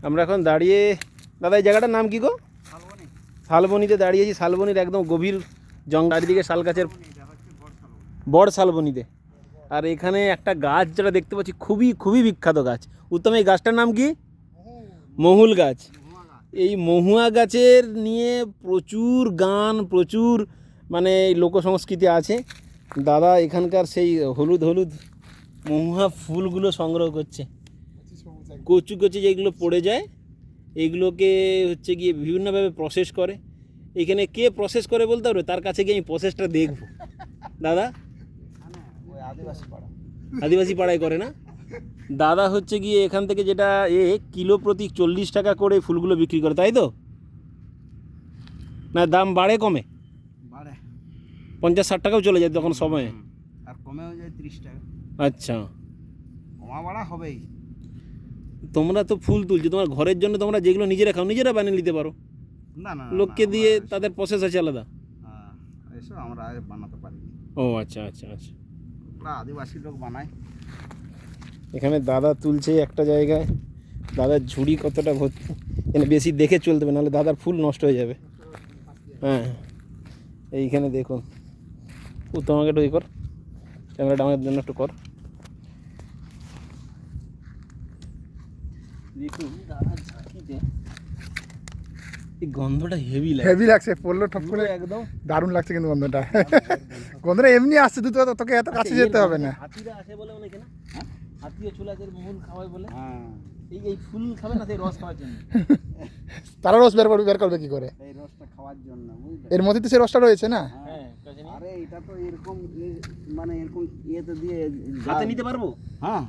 আমরা এখন দাঁড়িয়ে, দাদা এই জায়গাটার নাম কি গো? শালবনিতে দাঁড়িয়েছি। শালবনির একদম গভীর জঙ্গল, চারিদিকে শাল গাছের, বড় শালবনিতে। আর এখানে একটা গাছ যেটা দেখতে পাচ্ছি খুবই খুবই বিখ্যাত গাছ। উত্তম, এই গাছটার নাম কি? মহুল গাছ। এই মহুয়া গাছের নিয়ে প্রচুর গান, প্রচুর মানে লোকসংস্কৃতি আছে। দাদা এখানকার সেই হলুদ হলুদ মহুয়া ফুলগুলো সংগ্রহ করছে। কচু কচি যেগুলো পড়ে যায় এইগুলোকে হচ্ছে গিয়ে বিভিন্নভাবে প্রসেস করে। এখানে কে প্রসেস করে বলতে পারবে? তার কাছে গিয়ে আমি প্রসেসটা দেখবো। দাদা আদিবাসী পাড়ায় করে না? দাদা হচ্ছে গিয়ে এখান থেকে যেটা কিলো প্রতি 40 টাকা করে ফুলগুলো বিক্রি করে, তাই তো? না দাম বাড়ে কমে? 50-60 টাকাও চলে যায় তখন সময়ে, আর কমেও যায় 30 টাকা। আচ্ছা, কমা বাড়া হবেই। তোমরা তো ফুল তুলছো তোমার ঘরের জন্য, তোমরা যেগুলো নিজেরা খাও নিজেরা বানিয়ে নিতে পারো। না না, লোককে দিয়ে তাদের প্রসেস আছে আলাদা। এসব আমরা বানাতে পারি। ও আচ্ছা আচ্ছা আচ্ছা। ওরা আদিবাসী লোক বানায়। এখানে দাদা তুলছে একটা জায়গায়। দাদার ঝুড়ি কতটা ভর্তি, এখানে বেশি দেখে চলতে হবে, নাহলে দাদার ফুল নষ্ট হয়ে যাবে। হ্যাঁ এইখানে দেখুন, তোমাকে একটু কর, ক্যামেরাটা আমার জন্য একটু কর। দেখুন দাদার ঝাঁকিতে এই গন্ধটা হেভি লাগছে, পড়লো ঠপ করে একদম দারুণ লাগছে কিন্তু গন্ধটা। গন্ধটা এমনি আসছে, তুই তো তোকে এত কাছে যেতে হবে না। হাতিরা আসে বলে অনেকে না, হাতিও চুলাচের মূল খাওয়ায় বলে। এই ফুল খাবে না, সেই রস খাওয়ার জন্য। তারা রস বের করবে কি করে? এই রসটা খাওয়ার জন্য, এর মধ্যে তো সেই রসটা রয়েছে না। হ্যাঁ, আরে এটা তো এরকম মানে এরকম ইয়েতে দিয়ে হাতে নিতে পারবো। হ্যাঁ,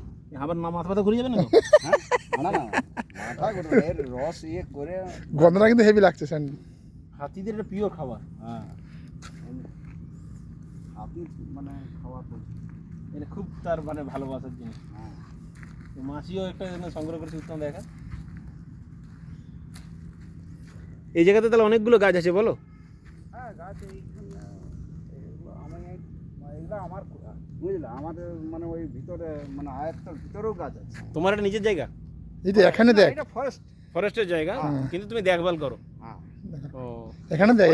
আবার না মাথা ব্যথা ঘুরে যাবে না তো? না না, মাথা ঘুরে এর রস ইয়ে করে। গন্ধটা কিন্তু হেভি লাগছে স্যার। হাতিদের এটা পিওর খাবার। হ্যাঁ, হাতি মানে খাওয়া তো এটা খুব তার মানে ভালোবাসার জিনিস। হ্যাঁ, তো মাছিও একটা সংগ্রহ করেছে, উত্তম দেখা। এই জায়গাতে তাহলে অনেকগুলো গাছ আছে বলো? হ্যাঁ গাছ এইখানে এগুলো আমার বুঝলে, আমাদের মানে ওই ভিতরে মানে আয়ত্তের ভিতরেও গাছ আছে। তোমার একটা নিজের জায়গা? এই যে এখানে দেখ, এটা ফরেস্টের জায়গা, কিন্তু তুমি দেখভাল করো। হ্যাঁ, ও এখানে দেখ,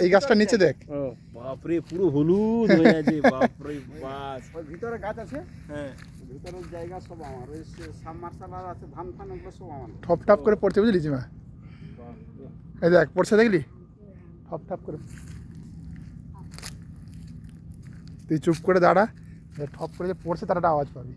এই গাছটা নিচে দেখ। ও বাপরে, পুরো হলুদ হয়ে আছে। বাপরে বাস, ওই ভিতরে গাছ আছে। হ্যাঁ, ভিতরের জায়গা সব আমার। ওই সাবমার্শাল আছে, ধান ফান ওগুলো সব আমার। ঠপ ঠপ করে পড়ছে, বুঝলি জিমা? এই দেখ পড়ছে, দেখলি? ঠপ ঠপ করে। তুই চুপ করে দাঁড়া, ঠপ করে যে পড়ছে তার একটা আওয়াজ পাবি।